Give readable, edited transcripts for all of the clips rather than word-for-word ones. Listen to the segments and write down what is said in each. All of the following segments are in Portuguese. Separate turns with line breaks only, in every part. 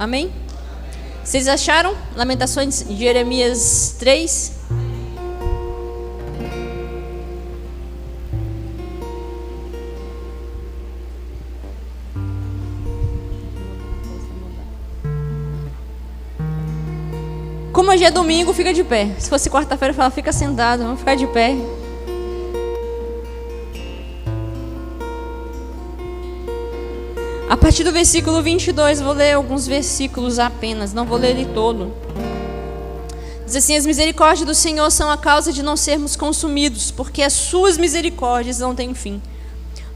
Amém? Vocês acharam? Lamentações de Jeremias 3. Como hoje é domingo, fica de pé. Se fosse quarta-feira, fala, fica sentado, vamos ficar de pé. A partir do versículo 22, vou ler alguns versículos apenas, não vou ler ele todo. Diz assim: as misericórdias do Senhor são a causa de não sermos consumidos, porque as suas misericórdias não têm fim.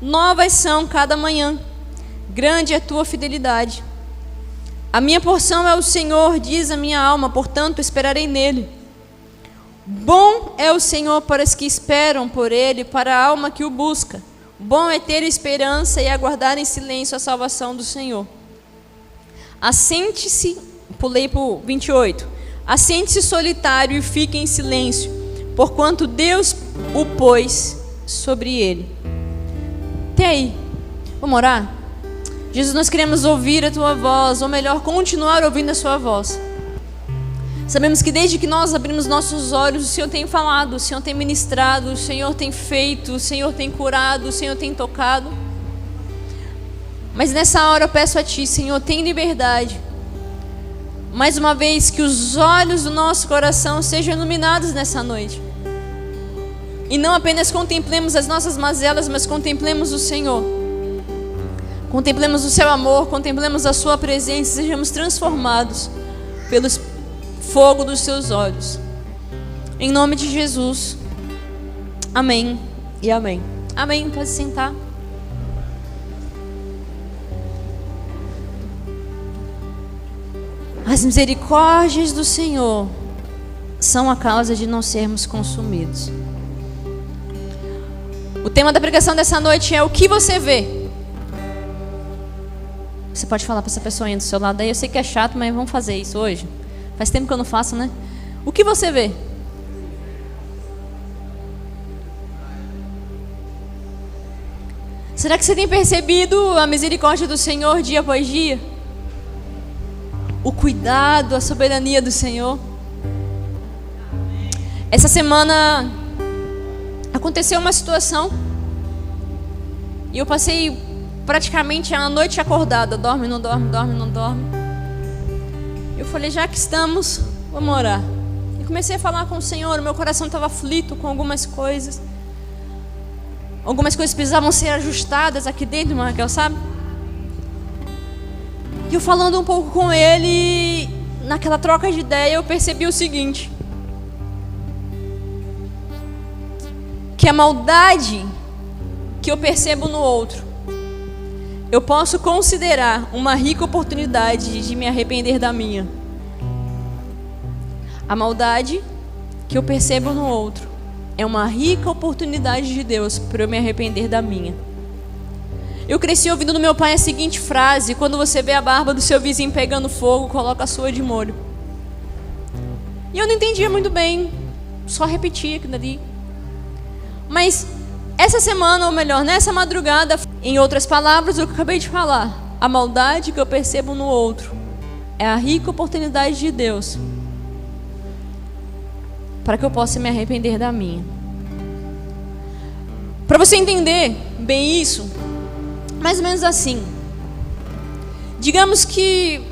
Novas são cada manhã, grande é a tua fidelidade. A minha porção é o Senhor, diz a minha alma, portanto esperarei nele. Bom é o Senhor para os que esperam por ele, para a alma que o busca. Bom é ter esperança e aguardar em silêncio a salvação do Senhor. Assente-se, pulei para o 28. Assente-se solitário e fique em silêncio, porquanto Deus o pôs sobre ele. Até aí, vamos orar? Jesus, nós queremos ouvir a tua voz, ou melhor, continuar ouvindo a sua voz. Sabemos que desde que nós abrimos nossos olhos, o Senhor tem falado, o Senhor tem ministrado, o Senhor tem feito, o Senhor tem curado, o Senhor tem tocado. Mas nessa hora eu peço a Ti, Senhor, tem liberdade. Mais uma vez, que os olhos do nosso coração sejam iluminados nessa noite. E não apenas contemplemos as nossas mazelas, mas contemplemos o Senhor. Contemplemos o Seu amor, contemplemos a Sua presença, sejamos transformados pelo fogo dos Seus olhos. Em nome de Jesus. Amém e amém. Amém, pode sentar. As misericórdias do Senhor são a causa de não sermos consumidos. O tema da pregação dessa noite é: o que você vê? Você pode falar para essa pessoa aí do seu lado aí, eu sei que é chato, mas vamos fazer isso hoje. Faz tempo que eu não faço, né? O que você vê? Será que você tem percebido a misericórdia do Senhor dia após dia? O cuidado, a soberania do Senhor? Essa semana aconteceu uma situação e eu passei praticamente a noite acordada. Dorme, não dorme, dorme, não dorme. Eu falei, já que estamos, vamos orar. E comecei a falar com o Senhor. Meu coração estava aflito com algumas coisas. Algumas coisas precisavam ser ajustadas aqui dentro, irmã Raquel, sabe? E eu falando um pouco com Ele, naquela troca de ideia, eu percebi o seguinte: que a maldade que eu percebo no outro, eu posso considerar uma rica oportunidade de me arrepender da minha. A maldade que eu percebo no outro é uma rica oportunidade de Deus para eu me arrepender da minha. Eu cresci ouvindo do meu pai a seguinte frase: quando você vê a barba do seu vizinho pegando fogo, coloca a sua de molho. E eu não entendia muito bem, só repetia aquilo ali. Mas essa semana, ou melhor, nessa madrugada, em outras palavras, o que eu acabei de falar, a maldade que eu percebo no outro é a rica oportunidade de Deus para que eu possa me arrepender da minha. Para você entender bem isso, mais ou menos assim. Digamos que,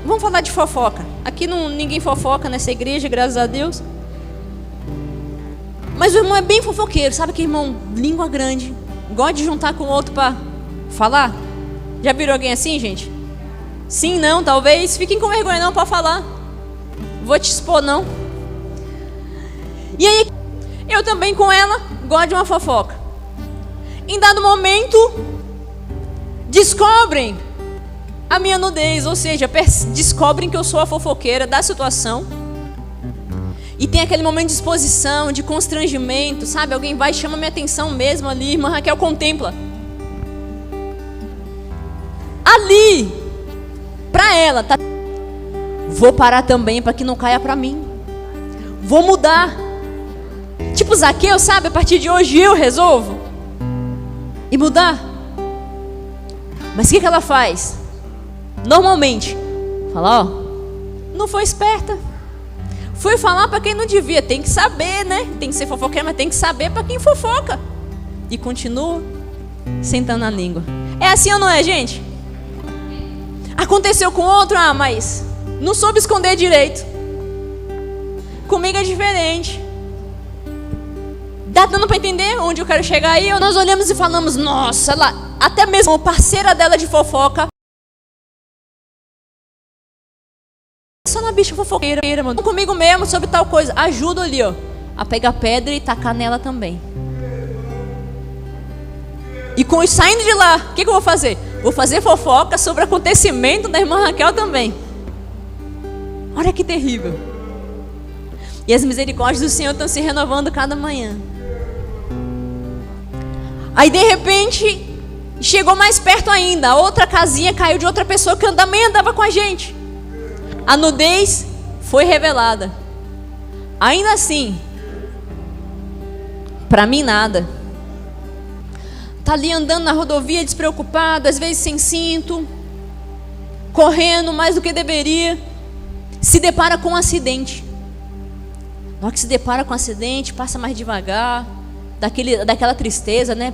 vamos falar de fofoca. Aqui ninguém fofoca nessa igreja, graças a Deus. Mas o irmão é bem fofoqueiro, sabe que irmão, língua grande, gosta de juntar com o outro para falar? Já virou alguém assim, gente? Sim, não, talvez. Fiquem com vergonha não para falar. Vou te expor não. E aí, eu também com ela gosto de uma fofoca. Em dado momento, descobrem a minha nudez, ou seja, descobrem que eu sou a fofoqueira da situação. E tem aquele momento de exposição, de constrangimento, sabe? Alguém vai e chama minha atenção mesmo ali, irmã Raquel contempla. Ali, pra ela, tá? Vou parar também para que não caia pra mim. Vou mudar. Tipo Zaqueu, sabe? A partir de hoje eu resolvo. E mudar. Mas o que ela faz? Normalmente, Fala, ó, não foi esperta. Foi falar para quem não devia. Tem que saber, né? Tem que ser fofoqueira, mas tem que saber para quem fofoca. E continua sentando a língua. É assim ou não é, gente? Aconteceu com outro, mas não soube esconder direito. Comigo é diferente. Dá dando para entender onde eu quero chegar aí? Ou nós olhamos e falamos, nossa, ela, até mesmo a parceira dela de fofoca. Só na bicha fofoqueira, mano. Comigo mesmo sobre tal coisa. Ajuda ali, ó, a pegar pedra e tacar nela também. E com saindo de lá, o que eu vou fazer? Vou fazer fofoca sobre o acontecimento da irmã Raquel também. Olha que terrível. E as misericórdias do Senhor estão se renovando cada manhã. Aí de repente chegou mais perto ainda. A outra casinha caiu de outra pessoa que também andava com a gente. A nudez foi revelada. Ainda assim, para mim nada. Tá ali andando na rodovia despreocupado, às vezes sem cinto, correndo mais do que deveria, se depara com um acidente. Na hora que se depara com um acidente, passa mais devagar, daquela tristeza, né?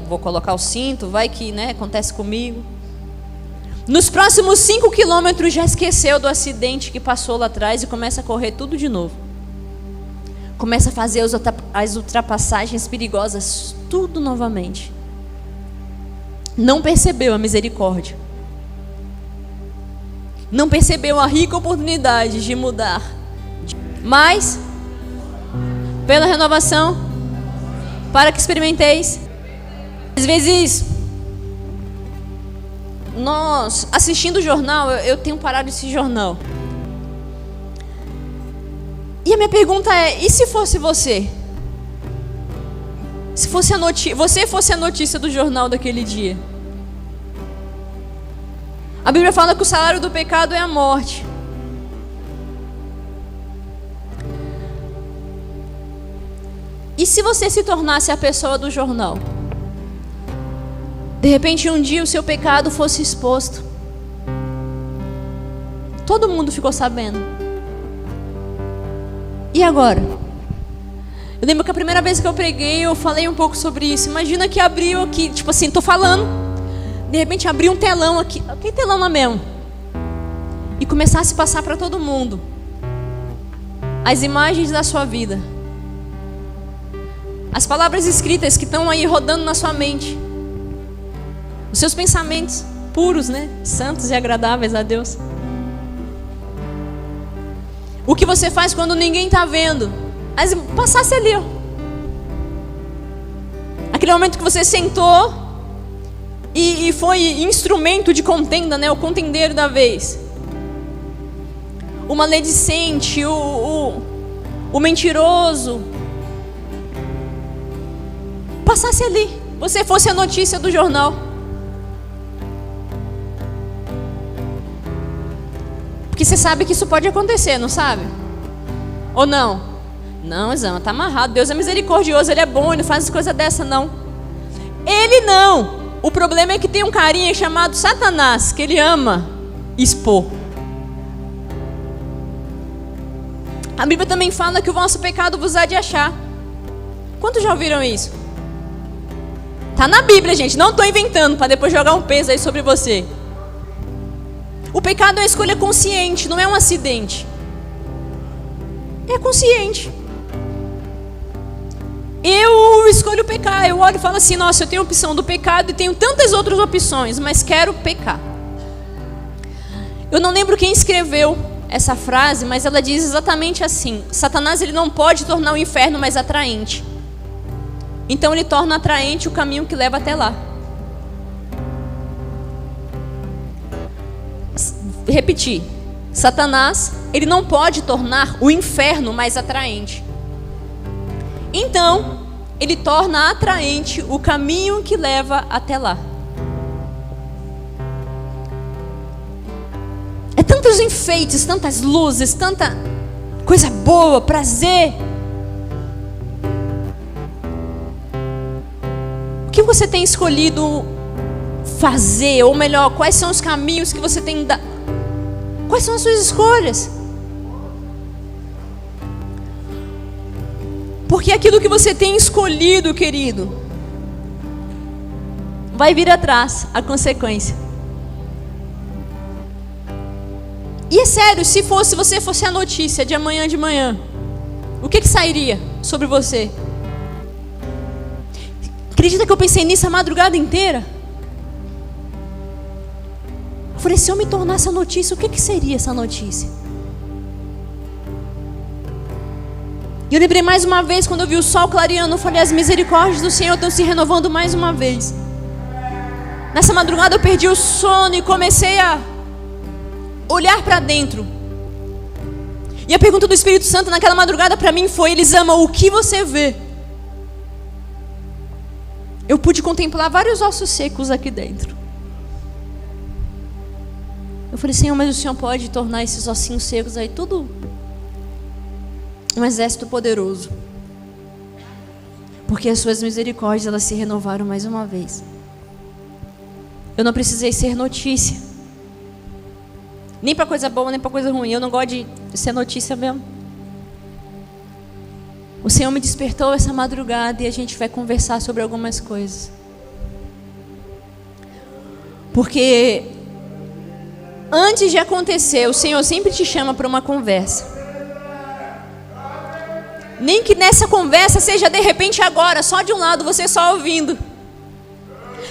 Vou colocar o cinto, vai que, né, acontece comigo. Nos próximos 5 quilômetros já esqueceu do acidente que passou lá atrás e começa a correr tudo de novo. Começa a fazer as ultrapassagens perigosas, tudo novamente. Não percebeu a misericórdia. Não percebeu a rica oportunidade de mudar. Mas, pela renovação, para que experimenteis. Às vezes, nós, assistindo o jornal, eu tenho parado esse jornal. E a minha pergunta é, e se fosse você? Se fosse você fosse a notícia do jornal daquele dia? A Bíblia fala que o salário do pecado é a morte. E se você se tornasse a pessoa do jornal? De repente um dia o seu pecado fosse exposto. Todo mundo ficou sabendo. E agora? Eu lembro que a primeira vez que eu preguei, eu falei um pouco sobre isso. Imagina que abriu aqui, tipo assim, tô falando. De repente abriu um telão aqui. Que telão lá mesmo? E começasse a passar para todo mundo as imagens da sua vida. As palavras escritas que estão aí rodando na sua mente. Os seus pensamentos puros, né? Santos e agradáveis a Deus. O que você faz quando ninguém está vendo? Mas passasse ali, ó. Aquele momento que você sentou e foi instrumento de contenda, né? O contendeiro da vez. O maledicente, o mentiroso. Passasse ali. Você fosse a notícia do jornal. Porque você sabe que isso pode acontecer, não sabe? Ou não? Não, Zama, tá amarrado. Deus é misericordioso, Ele é bom, Ele não faz coisa dessa, não. Ele não. O problema é que tem um carinha chamado Satanás, que ele ama expor. A Bíblia também fala que o vosso pecado vos há de achar. Quantos já ouviram isso? Tá na Bíblia, gente. Não estou inventando para depois jogar um peso aí sobre você. O pecado é uma escolha consciente, não é um acidente. É consciente. Eu escolho pecar. Eu olho e falo assim, nossa, eu tenho a opção do pecado e tenho tantas outras opções, mas quero pecar. Eu não lembro quem escreveu essa frase, mas ela diz exatamente assim: Satanás, ele não pode tornar o inferno mais atraente. Então ele torna atraente o caminho que leva até lá. Repetir. Satanás, ele não pode tornar o inferno mais atraente. Então, ele torna atraente o caminho que leva até lá. É tantos enfeites, tantas luzes, tanta coisa boa, prazer. O que você tem escolhido fazer? Ou melhor, quais são os caminhos que você tem Quais são as suas escolhas? Porque aquilo que você tem escolhido, querido, vai vir atrás a consequência. E é sério, se você fosse a notícia de amanhã de manhã, o que sairia sobre você? Acredita que eu pensei nisso a madrugada inteira? Eu falei, se eu me tornasse a notícia, o que seria essa notícia? E eu lembrei mais uma vez, quando eu vi o sol clareando, eu falei, as misericórdias do Senhor estão se renovando mais uma vez. Nessa madrugada eu perdi o sono e comecei a olhar para dentro. E a pergunta do Espírito Santo naquela madrugada para mim foi, eles amam o que você vê. Eu pude contemplar vários ossos secos aqui dentro. Eu falei, Senhor, mas o Senhor pode tornar esses ossinhos secos aí tudo um exército poderoso. Porque as suas misericórdias, elas se renovaram mais uma vez. Eu não precisei ser notícia. Nem para coisa boa, nem para coisa ruim. Eu não gosto de ser notícia mesmo. O Senhor me despertou essa madrugada e a gente vai conversar sobre algumas coisas. Porque antes de acontecer, o Senhor sempre te chama para uma conversa. Nem que nessa conversa seja de repente agora, só de um lado, você só ouvindo.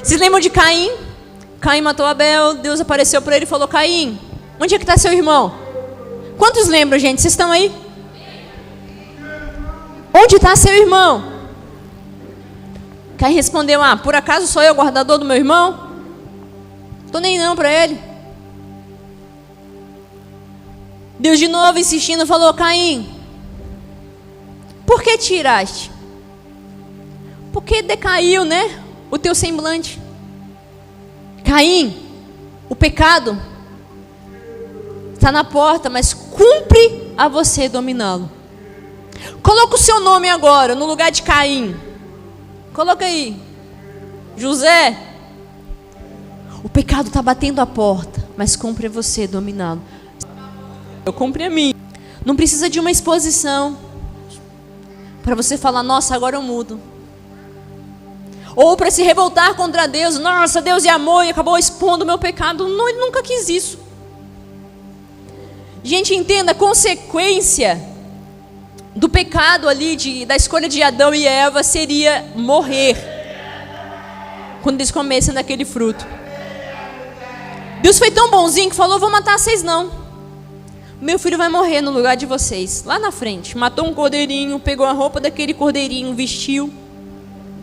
Vocês lembram de Caim? Caim matou Abel, Deus apareceu para ele e falou, Caim, onde é que está seu irmão? Quantos lembram, gente? Vocês estão aí? Onde está seu irmão? Caim respondeu, por acaso sou eu o guardador do meu irmão? Estou nem não para ele. Deus de novo insistindo falou, Caim, por que te iraste? Porque decaiu, né? O teu semblante. Caim, o pecado está na porta, mas cumpre a você dominá-lo. Coloca o seu nome agora no lugar de Caim. Coloca aí. José. O pecado está batendo a porta, mas cumpre a você dominá-lo. Eu cumpre a mim. Não precisa de uma exposição para você falar, nossa, agora eu mudo. Ou para se revoltar contra Deus, nossa, Deus é amor e acabou expondo o meu pecado. Não, ele nunca quis isso. Gente, entenda, a consequência do pecado ali, da escolha de Adão e Eva, seria morrer. Quando eles comessem daquele fruto. Deus foi tão bonzinho que falou, vou matar vocês não. Meu filho vai morrer no lugar de vocês. Lá na frente, matou um cordeirinho, pegou a roupa daquele cordeirinho, vestiu,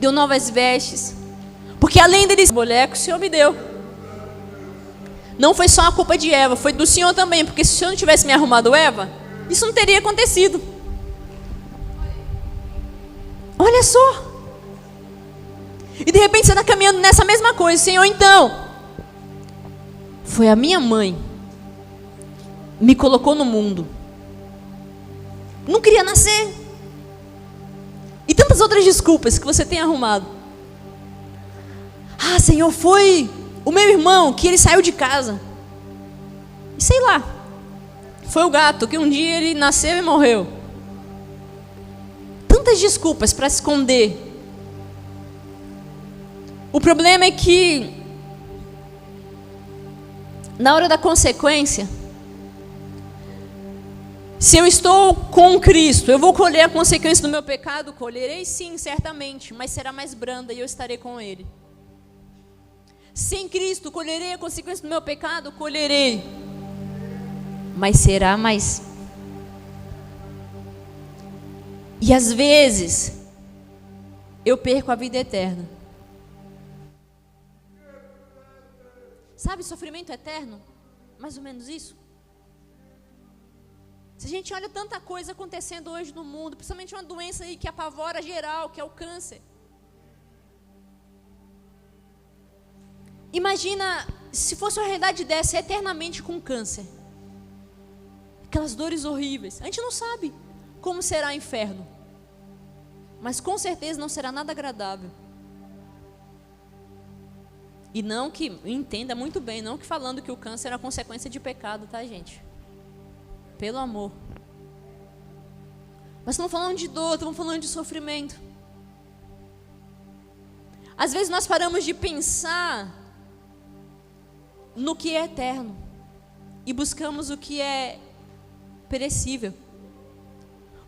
deu novas vestes. Porque além deles, boleco, o Senhor me deu. Não foi só a culpa de Eva, foi do Senhor também. Porque se o Senhor não tivesse me arrumado Eva, isso não teria acontecido. Olha só. E de repente você está caminhando nessa mesma coisa. Senhor, então, foi a minha mãe me colocou no mundo. Não queria nascer. E tantas outras desculpas que você tem arrumado. Senhor, foi o meu irmão que ele saiu de casa. E sei lá. Foi o gato que um dia ele nasceu e morreu. Tantas desculpas para se esconder. O problema é que na hora da consequência, se eu estou com Cristo, eu vou colher a consequência do meu pecado? Colherei sim, certamente, mas será mais branda e eu estarei com Ele. Sem Cristo, colherei a consequência do meu pecado? Colherei, mas será mais. E às vezes, eu perco a vida eterna. Sabe, sofrimento eterno? Mais ou menos isso. Se a gente olha tanta coisa acontecendo hoje no mundo, principalmente uma doença aí que apavora geral, que é o câncer. Imagina se fosse uma realidade dessa, eternamente com câncer. Aquelas dores horríveis. A gente não sabe como será o inferno. Mas com certeza não será nada agradável. E não que, entenda muito bem, não que falando que o câncer é a consequência de pecado, tá, gente? pelo amor. Mas estamos falando de dor, estamos falando de sofrimento. Às vezes nós paramos de pensar no que é eterno e buscamos o que é perecível.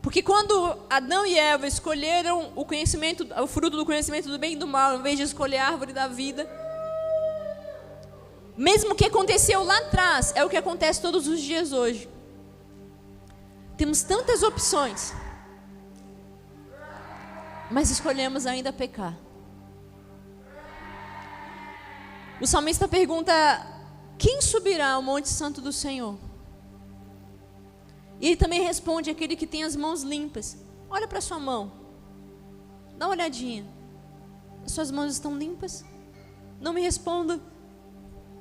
Porque quando Adão e Eva escolheram o fruto do conhecimento do bem e do mal, em vez de escolher a árvore da vida, mesmo o que aconteceu lá atrás, é o que acontece todos os dias hoje. Temos tantas opções, mas escolhemos ainda pecar. O salmista pergunta: quem subirá ao monte santo do Senhor? E ele também responde: aquele que tem as mãos limpas. Olha para sua mão, dá uma olhadinha. As suas mãos estão limpas? Não me responda,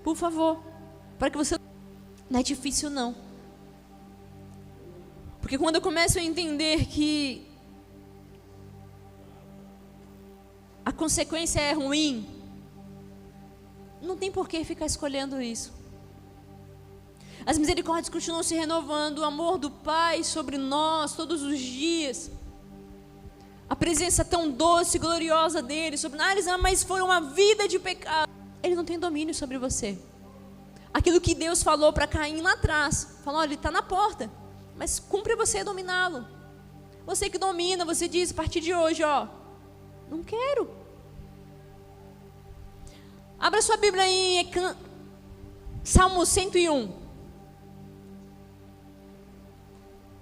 por favor, para que você... Não é difícil não. Porque quando eu começo a entender que a consequência é ruim, não tem por que ficar escolhendo isso. As misericórdias continuam se renovando, o amor do Pai sobre nós todos os dias, a presença tão doce e gloriosa dele sobre nós. Mas foi uma vida de pecado. Ele não tem domínio sobre você. Aquilo que Deus falou para Caim lá atrás, falou: olha, ele está na porta, mas cumpre você dominá-lo. Você que domina, você diz: a partir de hoje, não quero. Abra sua Bíblia em Salmo 101.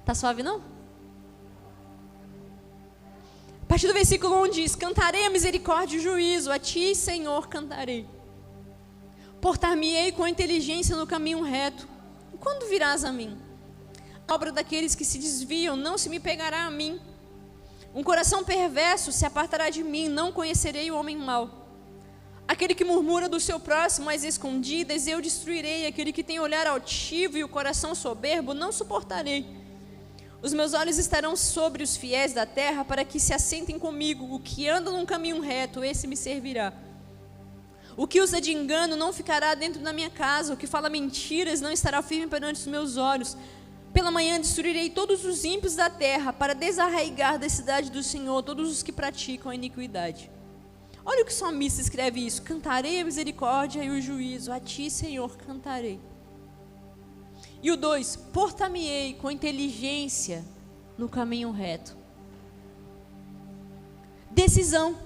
Tá suave não? A partir do versículo 1 diz: cantarei a misericórdia e o juízo, a ti, Senhor, cantarei. Portar-me-ei com inteligência no caminho reto. E quando virás a mim? A obra daqueles que se desviam não se me pegará a mim. Um coração perverso se apartará de mim, não conhecerei o homem mau. Aquele que murmura do seu próximo às escondidas, eu destruirei. Aquele que tem olhar altivo e o coração soberbo, não suportarei. Os meus olhos estarão sobre os fiéis da terra, para que se assentem comigo. O que anda num caminho reto, esse me servirá. O que usa de engano não ficará dentro da minha casa. O que fala mentiras não estará firme perante os meus olhos. Pela manhã destruirei todos os ímpios da terra, para desarraigar da cidade do Senhor todos os que praticam a iniquidade. Olha o que o salmista escreve isso: cantarei a misericórdia e o juízo, a ti, Senhor, cantarei. E o 2: portar-me-ei com inteligência no caminho reto. Decisão.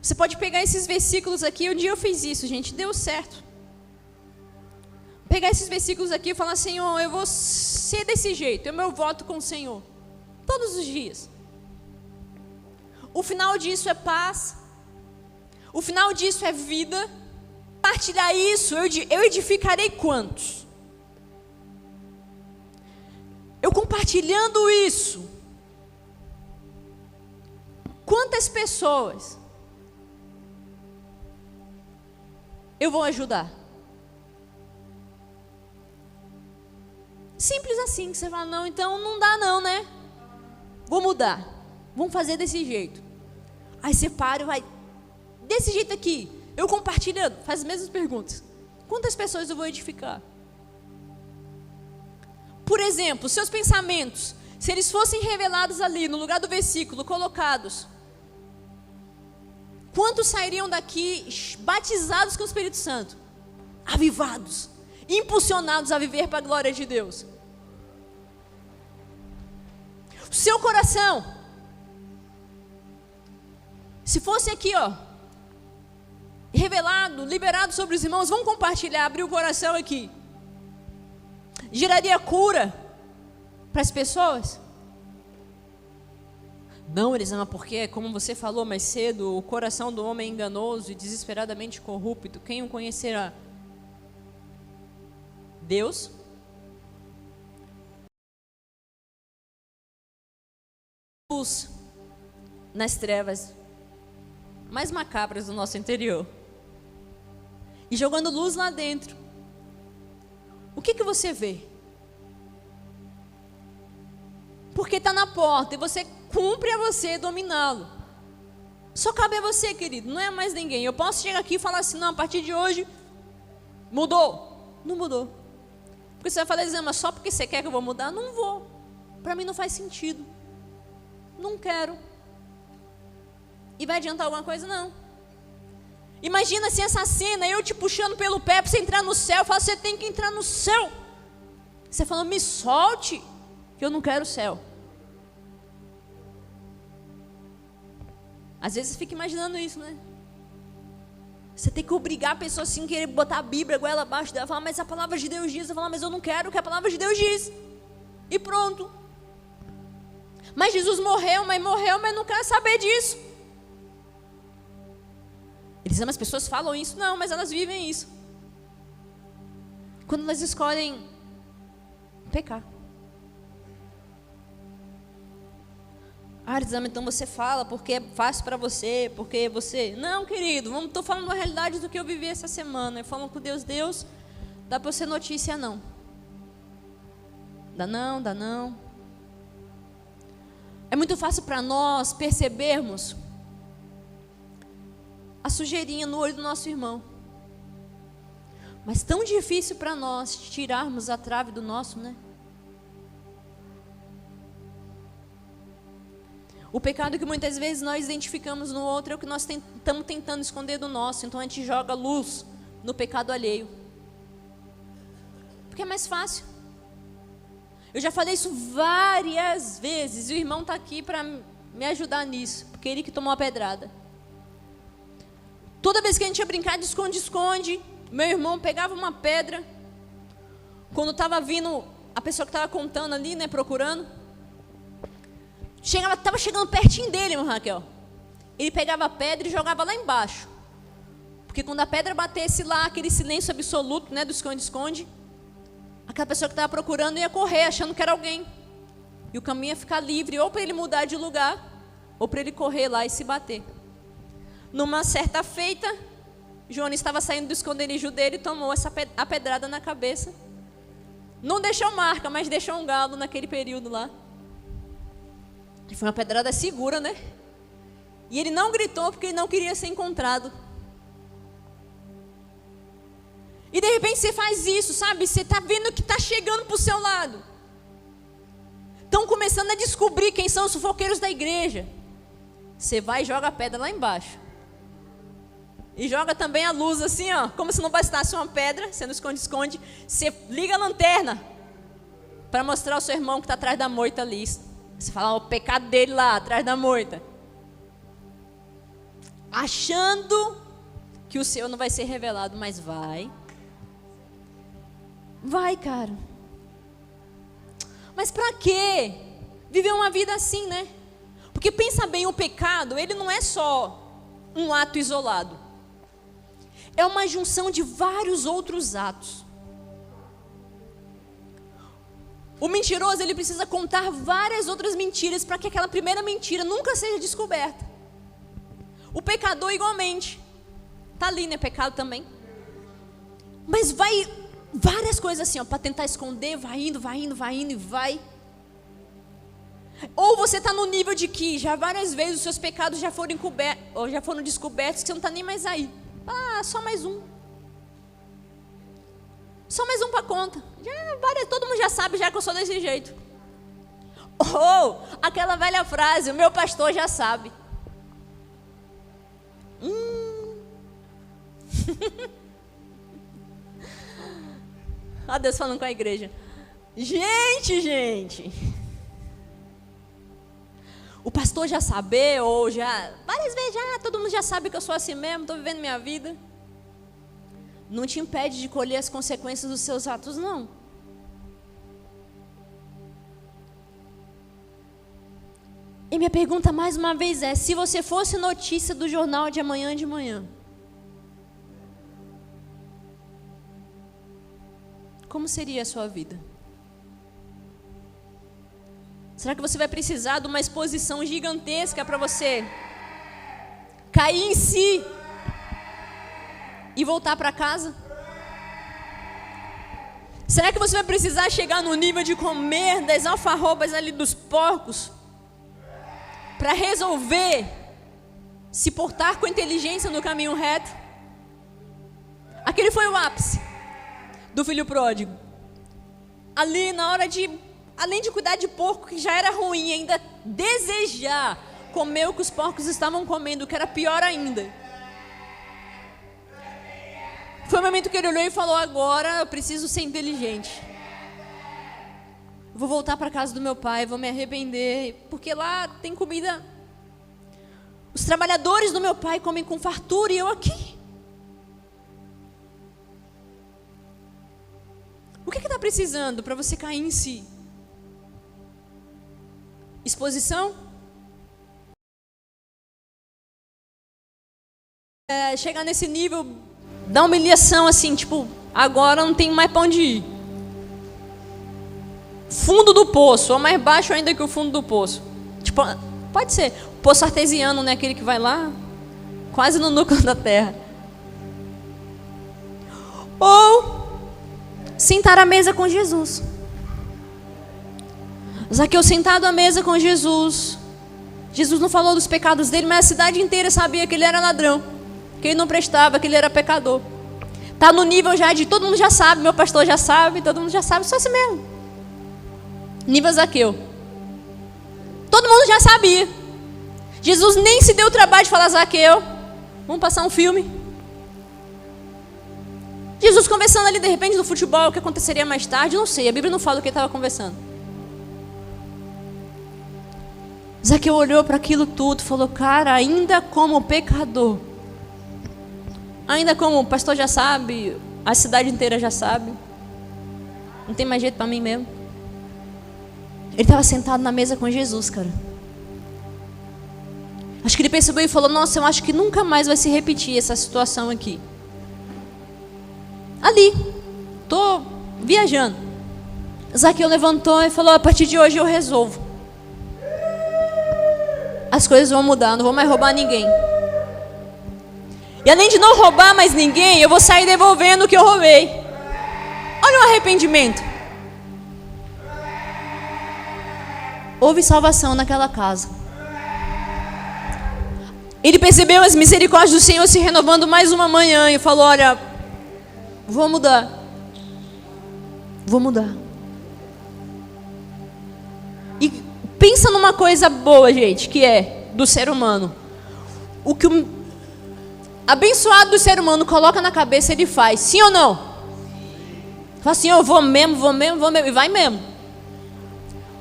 Você pode pegar esses versículos aqui. Um dia eu fiz isso, gente, deu certo. Pegar esses versículos aqui e falar: Senhor, eu vou ser desse jeito, é o meu voto com o Senhor, todos os dias. O final disso é paz. O final disso é vida. Partilhar isso, eu edificarei quantos? Eu compartilhando isso, quantas pessoas eu vou ajudar? Simples assim, que você fala: não, então não dá não, né? Vou mudar, vamos fazer desse jeito. Aí você para e vai, desse jeito aqui, eu compartilhando, faz as mesmas perguntas. Quantas pessoas eu vou edificar? Por exemplo, seus pensamentos, se eles fossem revelados ali, no lugar do versículo, colocados, quantos sairiam daqui batizados com o Espírito Santo? Avivados, impulsionados a viver para a glória de Deus. O seu coração, se fosse aqui, revelado, liberado sobre os irmãos, vamos compartilhar, abrir o coração aqui. Geraria cura para as pessoas? Não, Elisama, porque, como você falou mais cedo, o coração do homem é enganoso e desesperadamente corrupto. Quem o conhecerá? Deus? Luz nas trevas mais macabras do nosso interior e jogando luz lá dentro. O que você vê? Porque está na porta e você cumpre a você dominá-lo. Só cabe a você, querido, não é mais ninguém. Eu posso chegar aqui e falar assim: não, a partir de hoje mudou. Não mudou. Porque você vai falar, mas só porque você quer que eu vou mudar? Não vou. Para mim não faz sentido. Não quero. E vai adiantar alguma coisa? Não. Imagina assim essa cena, eu te puxando pelo pé para você entrar no céu. Eu falo, você tem que entrar no céu. Você fala, me solte, que eu não quero o céu. Às vezes você fica imaginando isso, né? Você tem que obrigar a pessoa assim, querer botar a Bíblia, a goela abaixo dela, falar, mas a palavra de Deus diz. Eu falo, mas eu não quero o que a palavra de Deus diz. E pronto. Mas Jesus morreu, mas não quero saber disso. Eles dizem, as pessoas falam isso. Não, mas elas vivem isso. Quando elas escolhem pecar. Então você fala porque é fácil para você, porque você... Não, querido, estou falando da realidade do que eu vivi essa semana. Eu falo com Deus, dá para você notícia não. Dá não. É muito fácil para nós percebermos a sujeirinha no olho do nosso irmão. Mas tão difícil para nós tirarmos a trave do nosso, né? O pecado que muitas vezes nós identificamos no outro é o que nós estamos tentando esconder do nosso. Então a gente joga luz no pecado alheio. Porque é mais fácil. Eu já falei isso várias vezes. E o irmão está aqui para me ajudar nisso. Porque ele que tomou a pedrada. Toda vez que a gente ia brincar de esconde-esconde, meu irmão pegava uma pedra. Quando estava vindo a pessoa que estava contando ali, né, procurando. Estava chegando pertinho dele, irmão Raquel. Ele pegava a pedra e jogava lá embaixo. Porque quando a pedra batesse lá, aquele silêncio absoluto, né, do esconde-esconde, aquela pessoa que estava procurando ia correr, achando que era alguém. E o caminho ia ficar livre, ou para ele mudar de lugar, ou para ele correr lá e se bater. Numa certa feita, Jonas estava saindo do esconderijo dele e tomou a pedrada na cabeça. Não deixou marca, mas deixou um galo naquele período lá. E foi uma pedrada segura, né? E ele não gritou porque ele não queria ser encontrado. E de repente você faz isso, sabe? Você está vendo que está chegando para o seu lado. Estão começando a descobrir quem são os fofoqueiros da igreja. Você vai e joga a pedra lá embaixo. E joga também a luz assim, ó. Como se não bastasse uma pedra, você não esconde-esconde. Você liga a lanterna para mostrar ao seu irmão que está atrás da moita ali. Você fala, o pecado dele lá, atrás da moita. Achando que o seu não vai ser revelado, mas vai. Vai, cara. Mas para quê? Viver uma vida assim, né? Porque pensa bem, o pecado, ele não é só um ato isolado. É uma junção de vários outros atos. O mentiroso, ele precisa contar várias outras mentiras para que aquela primeira mentira nunca seja descoberta. O pecador igualmente. Está ali, né? Pecado também. Mas vai várias coisas assim, ó, para tentar esconder, vai indo e vai. Ou você está no nível de que já várias vezes os seus pecados já foram ou já foram descobertos, que você não está nem mais aí. Ah, só mais um. Só mais um para conta. Todo mundo já sabe já que eu sou desse jeito. Ou aquela velha frase, o meu pastor já sabe. Olha Deus falando com a igreja. Gente. O pastor já sabe, ou já... Várias vezes já, todo mundo já sabe que eu sou assim mesmo, estou vivendo minha vida. Não te impede de colher as consequências dos seus atos, não. E minha pergunta mais uma vez é, se você fosse notícia do jornal de amanhã de manhã, como seria a sua vida? Será que você vai precisar de uma exposição gigantesca para você cair em si e voltar para casa? Será que você vai precisar chegar no nível de comer das alfarrobas ali dos porcos para resolver se portar com inteligência no caminho reto? Aquele foi o ápice do filho pródigo. ali na hora de, além de cuidar de porco, que já era ruim, ainda desejar comer o que os porcos estavam comendo, que era pior ainda. Foi o momento que ele olhou e falou: agora eu preciso ser inteligente. Vou voltar para a casa do meu pai, vou me arrepender, porque lá tem comida. Os trabalhadores do meu pai comem com fartura e eu aqui. O que está precisando para você cair em si? Exposição? Chegar nesse nível da humilhação assim, tipo, agora não tem mais para onde ir. Fundo do poço, ou mais baixo ainda que o fundo do poço. Tipo, pode ser poço artesiano, né? Aquele que vai lá, quase no núcleo da terra. Ou sentar à mesa com Jesus. Zaqueu sentado à mesa com Jesus. Jesus não falou dos pecados dele, mas a cidade inteira sabia que ele era ladrão, que ele não prestava, que ele era pecador. Está no nível já de todo mundo já sabe, meu pastor já sabe, todo mundo já sabe, só assim mesmo. Nível Zaqueu. Todo mundo já sabia. Jesus nem se deu o trabalho de falar: Zaqueu, vamos passar um filme. Jesus conversando ali de repente do futebol, o que aconteceria mais tarde, não sei, a Bíblia não fala o que ele estava conversando. Zaqueu olhou para aquilo tudo e falou: cara, ainda como pecador, ainda como o pastor já sabe, a cidade inteira já sabe, não tem mais jeito para mim mesmo. Ele estava sentado na mesa com Jesus, cara. Acho que ele percebeu e falou: nossa, eu acho que nunca mais vai se repetir essa situação aqui. Ali, tô viajando. Zaqueu levantou e falou: a partir de hoje eu resolvo. As coisas vão mudar, não vou mais roubar ninguém. E além de não roubar mais ninguém, eu vou sair devolvendo o que eu roubei. Olha o arrependimento. Houve salvação naquela casa. Ele percebeu as misericórdias do Senhor se renovando mais uma manhã e falou: olha, vou mudar. Vou mudar. E pensa numa coisa boa, gente, que é do ser humano. O que o abençoado do ser humano coloca na cabeça, ele faz. Sim ou não? Fala assim: eu vou mesmo, vou mesmo, vou mesmo. E vai mesmo.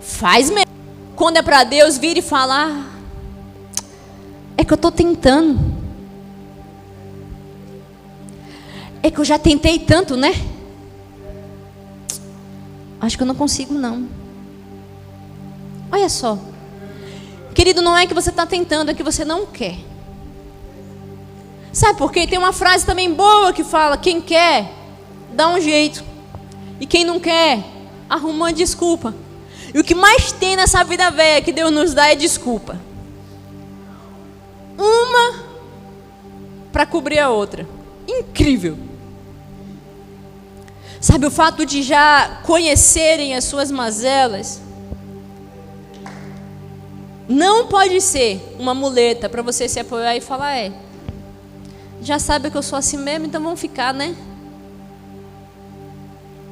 Faz mesmo. Quando é para Deus, vira e fala: é que eu estou tentando. É que eu já tentei tanto, né? Acho que eu não consigo, não. Olha só. Querido, não é que você está tentando, é que você não quer. Sabe por quê? Tem uma frase também boa que fala: quem quer, dá um jeito. E quem não quer, arruma uma desculpa. E o que mais tem nessa vida velha que Deus nos dá é desculpa. Uma para cobrir a outra. Incrível. Sabe, o fato de já conhecerem as suas mazelas não pode ser uma muleta para você se apoiar e falar: já sabe que eu sou assim mesmo, então vamos ficar, né?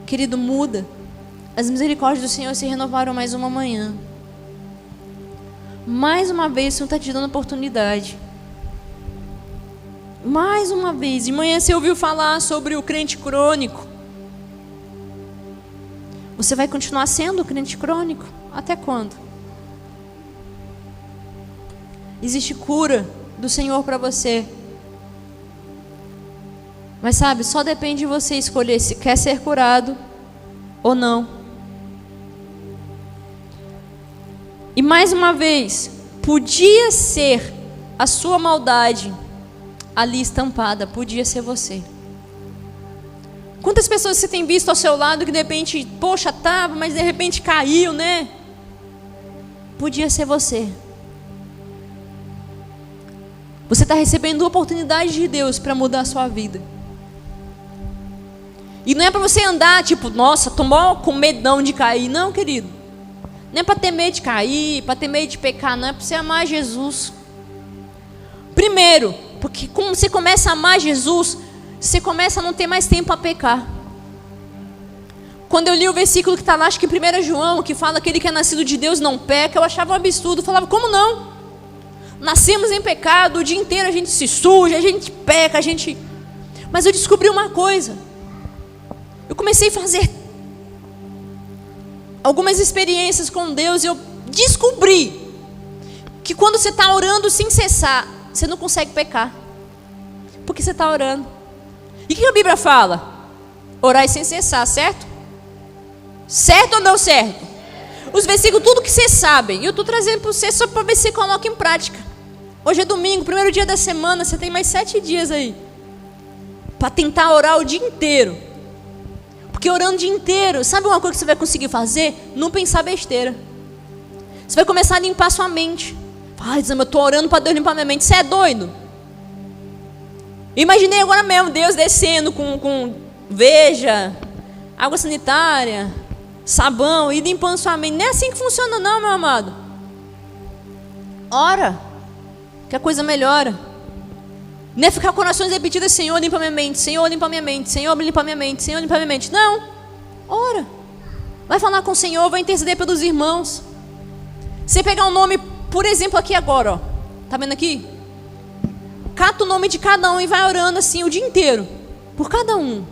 Querido, muda. As misericórdias do Senhor se renovaram mais uma manhã. Mais uma vez o Senhor está te dando oportunidade. Mais uma vez. De manhã você ouviu falar sobre o crente crônico. Você vai continuar sendo crente crônico? Até quando? Existe cura do Senhor para você. Mas sabe, só depende de você escolher se quer ser curado ou não. E mais uma vez, podia ser a sua maldade ali estampada, podia ser você. Quantas pessoas você tem visto ao seu lado que de repente, poxa, estava, mas de repente caiu, né? Podia ser você. Você está recebendo a oportunidade de Deus para mudar a sua vida. E não é para você andar tipo, nossa, tomou com medão de cair. Não, querido. Não é para ter medo de cair, para ter medo de pecar. Não é para você amar Jesus. Primeiro, porque como você começa a amar Jesus, você começa a não ter mais tempo para pecar. Quando eu li o versículo que está lá, acho que em 1 João, que fala que aquele que é nascido de Deus não peca, eu achava um absurdo. Eu falava, como não? Nascemos em pecado, o dia inteiro a gente se suja, a gente peca, Mas eu descobri uma coisa. Eu comecei a fazer algumas experiências com Deus e eu descobri que quando você está orando sem cessar, você não consegue pecar. Porque você está orando. E o que a Bíblia fala? Orar sem cessar, certo? Certo ou não certo? Os versículos, tudo que vocês sabem. E eu estou trazendo para você só para ver se você coloca em prática. Hoje é domingo, primeiro dia da semana. Você tem mais 7 dias aí para tentar orar o dia inteiro. Porque orando o dia inteiro, sabe uma coisa que você vai conseguir fazer? Não pensar besteira. Você vai começar a limpar sua mente. Ai, eu estou orando para Deus limpar minha mente. Você é doido? Imaginei agora mesmo Deus descendo com veja, água sanitária, sabão e limpando sua mente. Não é assim que funciona não, meu amado. Ora, que a coisa melhora. Não é ficar com orações repetidas, Senhor, limpa minha mente, Senhor, limpa minha mente, Senhor, limpa minha mente, Senhor, limpa minha mente. Não, ora. Vai falar com o Senhor, vai interceder pelos irmãos. Você pegar um nome, por exemplo, aqui agora, ó. Tá vendo aqui? Cata o nome de cada um e vai orando assim o dia inteiro. Por cada um.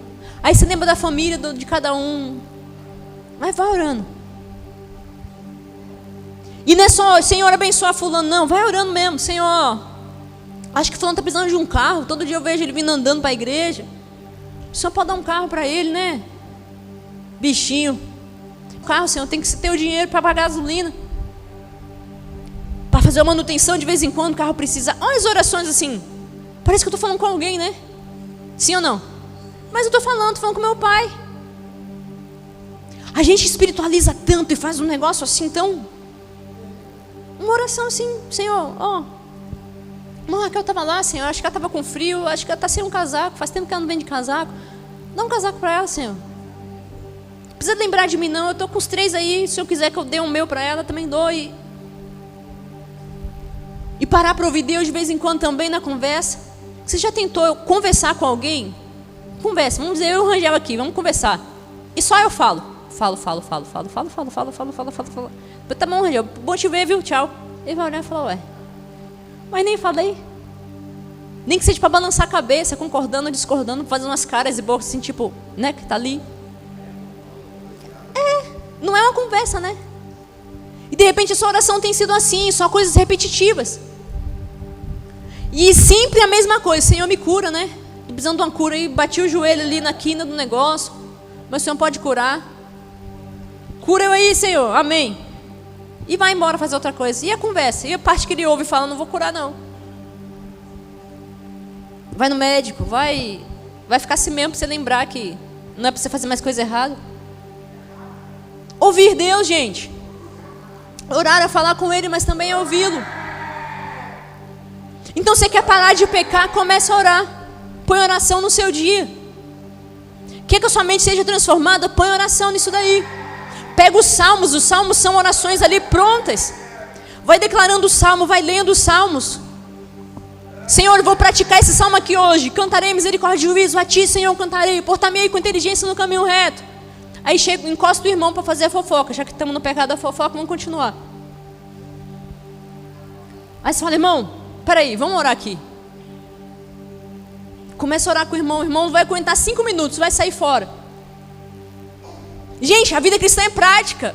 Aí você lembra da família de cada um. Mas vai orando. E não é só, Senhor, abençoa fulano. Não, vai orando mesmo. Senhor, acho que fulano está precisando de um carro. Todo dia eu vejo ele vindo andando para a igreja. O Senhor pode dar um carro para ele, né? Bichinho. O carro, Senhor, tem que ter o dinheiro para pagar a gasolina. Para fazer a manutenção de vez em quando o carro precisa. Olha as orações assim. Parece que eu estou falando com alguém, né? Sim ou não? Mas eu estou falando com meu pai. A gente espiritualiza tanto e faz um negócio assim tão... Uma oração assim, Senhor, ó. Irmã Raquel estava lá, Senhor, acho que ela estava com frio, acho que ela está sem um casaco, faz tempo que ela não vem de casaco. Dá um casaco para ela, Senhor. Não precisa lembrar de mim não, eu estou com os 3 aí, se eu quiser que eu dê um meu para ela, também dou. E parar para ouvir Deus de vez em quando também na conversa. Você já tentou conversar com alguém? Conversa, vamos dizer, eu e o Rangel aqui, vamos conversar. E só eu falo. Falo. Tá bom, Rangel, bom te ver, viu? Tchau. Ele vai olhar e falar, ué. Mas nem falei. Nem que seja para balançar a cabeça, concordando, discordando, fazendo umas caras e bocas assim, tipo, né, que tá ali. Não é uma conversa, né? E de repente a sua oração tem sido assim, só coisas repetitivas. E sempre a mesma coisa, Senhor me cura, né? Tô precisando de uma cura aí, bati o joelho ali na quina do negócio, mas o Senhor pode curar. Cura eu aí, Senhor, amém. E vai embora fazer outra coisa. E a conversa? E a parte que ele ouve e fala, não vou curar não. Vai no médico, vai ficar assim mesmo para você lembrar que não é para você fazer mais coisa errada. Ouvir Deus, gente. Orar é falar com Ele, mas também é ouvi-lo. Então você quer parar de pecar, comece a orar. Põe oração no seu dia. Quer que a sua mente seja transformada? Põe oração nisso daí. Pega os salmos são orações ali prontas. Vai declarando o salmo, vai lendo os salmos. Senhor, eu vou praticar esse salmo aqui hoje. Cantarei misericórdia e juízo a ti, Senhor, cantarei. Portar-me-ei com inteligência no caminho reto. Aí chega, encosta o irmão para fazer a fofoca. Já que estamos no pecado da fofoca, vamos continuar. Aí você fala, irmão, peraí, vamos orar aqui. Começa a orar com o irmão vai aguentar 5 minutos, vai sair fora. Gente, a vida cristã é prática.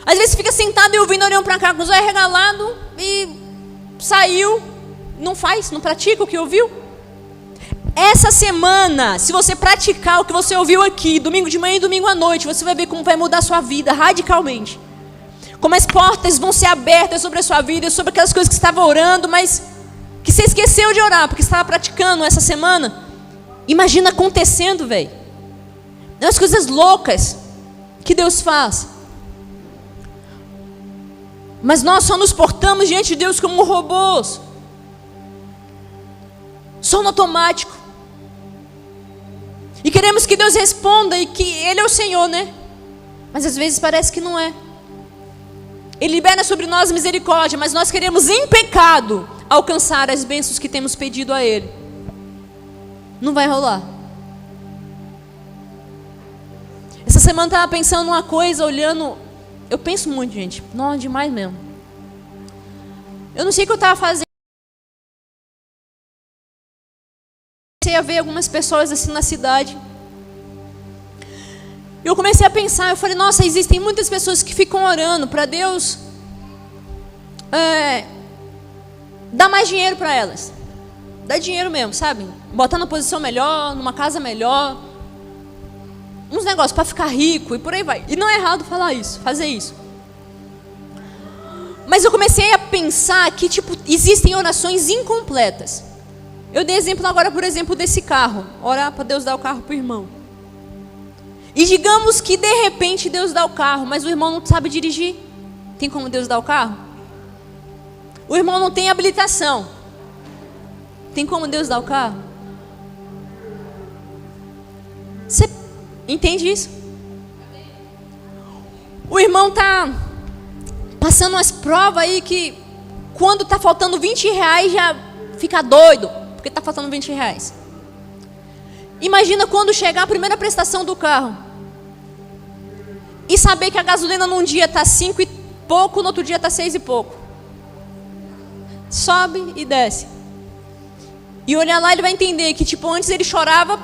Às vezes você fica sentado e ouvindo, olhando para cá, com os olhos regalados e saiu, não pratica o que ouviu. Essa semana, se você praticar o que você ouviu aqui, domingo de manhã e domingo à noite, você vai ver como vai mudar a sua vida radicalmente. Como as portas vão ser abertas sobre a sua vida, sobre aquelas coisas que você estava orando, mas que você esqueceu de orar, porque você estava praticando essa semana. Imagina acontecendo, velho. As coisas loucas que Deus faz. Mas nós só nos portamos diante de Deus como robôs. Só no automático. E queremos que Deus responda e que Ele é o Senhor, né? Mas às vezes parece que não é. Ele libera sobre nós misericórdia, mas nós queremos em pecado alcançar as bênçãos que temos pedido a Ele. Não vai rolar. semana eu estava pensando numa coisa, olhando. Eu penso muito, gente. Não, demais mesmo. Eu não sei o que eu estava fazendo. Comecei a ver algumas pessoas assim na cidade. Eu comecei a pensar, eu falei, nossa, existem muitas pessoas que ficam orando para Deus dar mais dinheiro para elas. Dar dinheiro mesmo, sabe? Botar numa posição melhor, numa casa melhor. Uns negócios para ficar rico e por aí vai. E não é errado falar isso, fazer isso. Mas eu comecei a pensar que, tipo, existem orações incompletas. Eu dei exemplo agora, por exemplo, desse carro. Orar para Deus dar o carro para o irmão. E digamos que de repente Deus dá o carro, mas o irmão não sabe dirigir. Tem como Deus dar o carro? O irmão não tem habilitação. Tem como Deus dar o carro? Você entende isso? O irmão está passando umas provas aí que quando está faltando 20 reais já fica doido, porque está faltando 20 reais. Imagina quando chegar a primeira prestação do carro e saber que a gasolina num dia está 5 e pouco, no outro dia está 6 e pouco. Sobe e desce. E olhar lá, ele vai entender que, tipo, antes ele chorava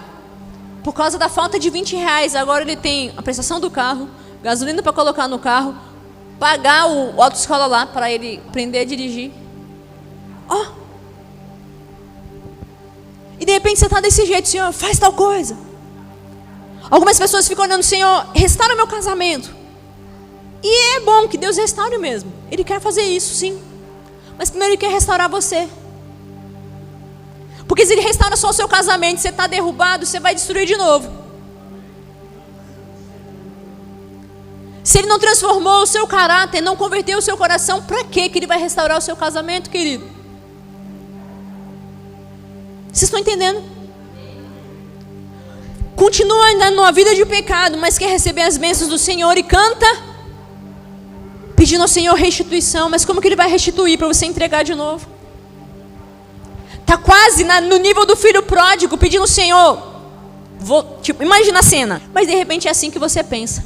por causa da falta de 20 reais. Agora ele tem a prestação do carro, gasolina para colocar no carro, pagar o autoescola lá para ele aprender a dirigir. Ó. E de repente você está desse jeito, Senhor, faz tal coisa. Algumas pessoas ficam olhando, Senhor, restaura meu casamento. E é bom que Deus restaure mesmo. Ele quer fazer isso, sim. Mas primeiro Ele quer restaurar você. Porque se Ele restaura só o seu casamento, você está derrubado, você vai destruir de novo. Se Ele não transformou o seu caráter, não converteu o seu coração, para que Ele vai restaurar o seu casamento, querido? Vocês estão entendendo? Continua ainda numa vida de pecado, mas quer receber as bênçãos do Senhor e canta, pedindo ao Senhor restituição. Mas como que Ele vai restituir para você entregar de novo? Está quase no nível do filho pródigo, pedindo ao Senhor, imagina a cena. Mas de repente é assim que você pensa.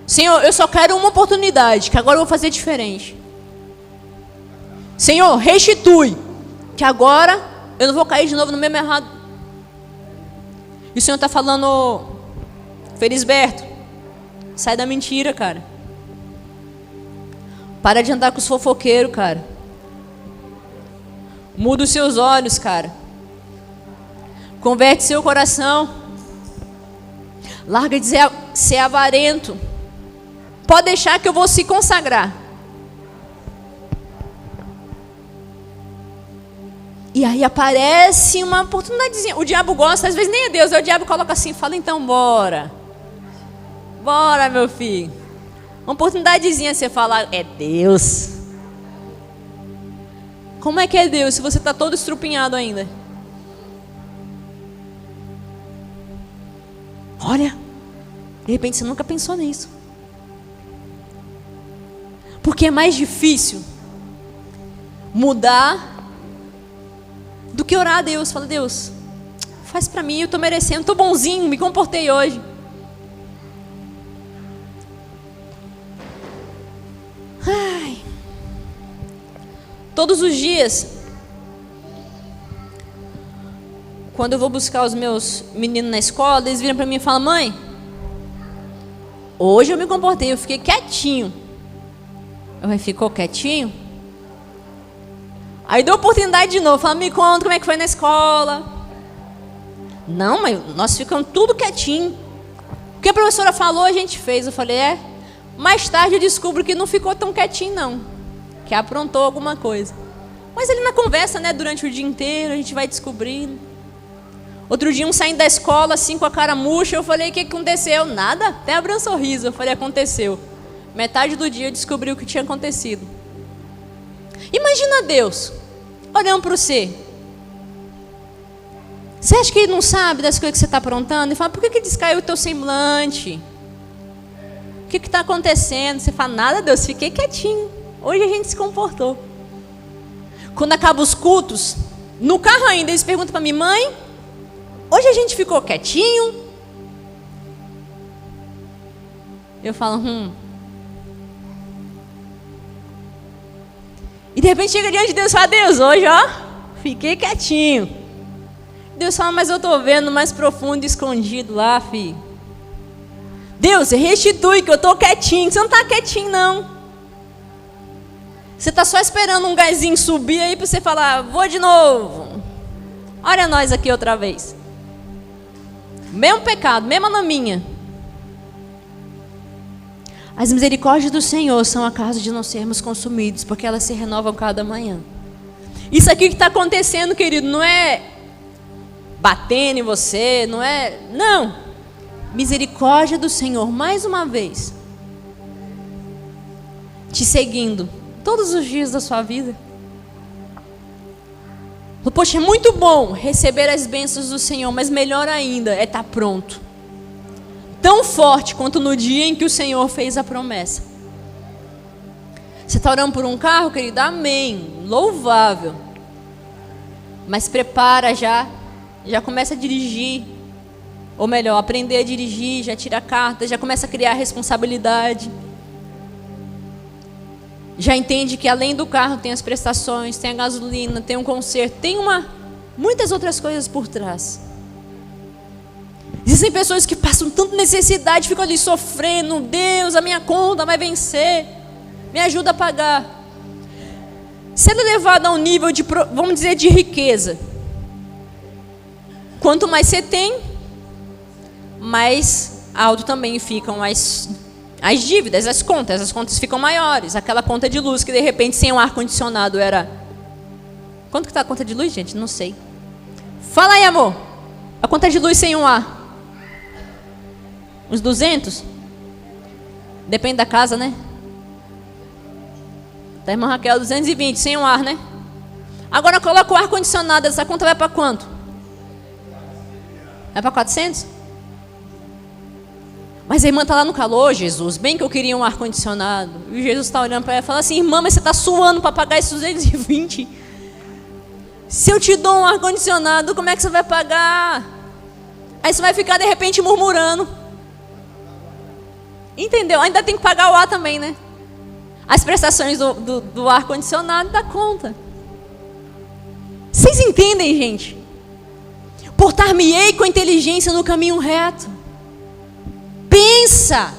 Senhor, eu só quero uma oportunidade, que agora eu vou fazer diferente. Senhor, restitui, que agora eu não vou cair de novo no mesmo errado. E o Senhor está falando, Felisberto, sai da mentira, cara. Para de andar com os fofoqueiros, cara. Muda os seus olhos, cara. Converte seu coração. Larga de ser avarento. Pode deixar que eu vou se consagrar. E aí aparece uma oportunidadezinha. O diabo gosta, às vezes nem é Deus. Aí o diabo coloca assim, fala, então bora. Bora, meu filho. Uma oportunidadezinha, você fala, é Deus. Como é que é Deus se você está todo estrupinhado ainda? Olha, de repente você nunca pensou nisso. Porque é mais difícil mudar do que orar a Deus. Fala, Deus, faz para mim, eu estou merecendo, estou bonzinho, me comportei hoje. Ai. Todos os dias, quando eu vou buscar os meus meninos na escola, eles viram para mim e falam, mãe, hoje eu me comportei, eu fiquei quietinho. Eu falei, ficou quietinho? Aí deu oportunidade de novo, fala, me conta como é que foi na escola. Não, mas nós ficamos tudo quietinho. O que a professora falou, a gente fez. Eu falei, mais tarde eu descubro que não ficou tão quietinho não, que aprontou alguma coisa. Mas ali na conversa, né, durante o dia inteiro, a gente vai descobrindo. Outro dia, saindo da escola, assim, com a cara murcha, eu falei, o que aconteceu? Nada, até abriu um sorriso. Eu falei, aconteceu. Metade do dia eu descobri o que tinha acontecido. Imagina Deus olhando para você. Você acha que Ele não sabe das coisas que você está aprontando? Ele fala, por que descaiu o teu semblante? O que está acontecendo? Você fala, nada, Deus, fiquei quietinho. Hoje a gente se comportou. Quando acaba os cultos, no carro ainda, eles perguntam para mim, mãe, hoje a gente ficou quietinho? Eu falo, E de repente chega diante de Deus e fala, Deus, hoje, ó, fiquei quietinho. Deus fala, mas eu tô vendo mais profundo e escondido lá, filho. Deus, restitui que eu tô quietinho. Você não tá quietinho, não. Você tá só esperando um gásinho subir aí para você falar, vou de novo. Olha nós aqui outra vez. Mesmo pecado, mesma naminha. As misericórdias do Senhor são a causa de não sermos consumidos, porque elas se renovam cada manhã. Isso aqui que está acontecendo, querido, não é batendo em você, não é... Não. Misericórdia do Senhor, mais uma vez, te seguindo todos os dias da sua vida. Poxa, é muito bom receber as bênçãos do Senhor, mas melhor ainda é estar pronto. Tão forte quanto no dia em que o Senhor fez a promessa. Você está orando por um carro, querido? Amém. Louvável. Mas prepara já começa a dirigir. Ou melhor, aprender a dirigir, já tira a carta, já começa a criar responsabilidade. Já entende que além do carro tem as prestações, tem a gasolina, tem um conserto, tem muitas outras coisas por trás. Existem pessoas que passam tanta necessidade, ficam ali sofrendo. Deus, a minha conta vai vencer, me ajuda a pagar. Sendo levado a um nível de, vamos dizer, de riqueza. Quanto mais você tem, mais alto também ficam as dívidas, as contas ficam maiores. Aquela conta de luz que de repente sem um ar-condicionado era... Quanto que está a conta de luz, gente? Não sei. Fala aí, amor. A conta de luz sem um ar. Uns 200? Depende da casa, né? Da irmã Raquel, 220, sem um ar, né? Agora coloca o ar-condicionado, essa conta vai para quanto? Vai para 400? Mas a irmã está lá no calor, Jesus, bem que eu queria um ar-condicionado. E Jesus está olhando para ela e fala assim, irmã, mas você está suando para pagar esses 220. Se eu te dou um ar-condicionado, como é que você vai pagar? Aí você vai ficar de repente murmurando. Entendeu? Ainda tem que pagar o ar também, né? As prestações do ar-condicionado dá conta. Vocês entendem, gente? Portar-me-ei com inteligência no caminho reto. Pensa.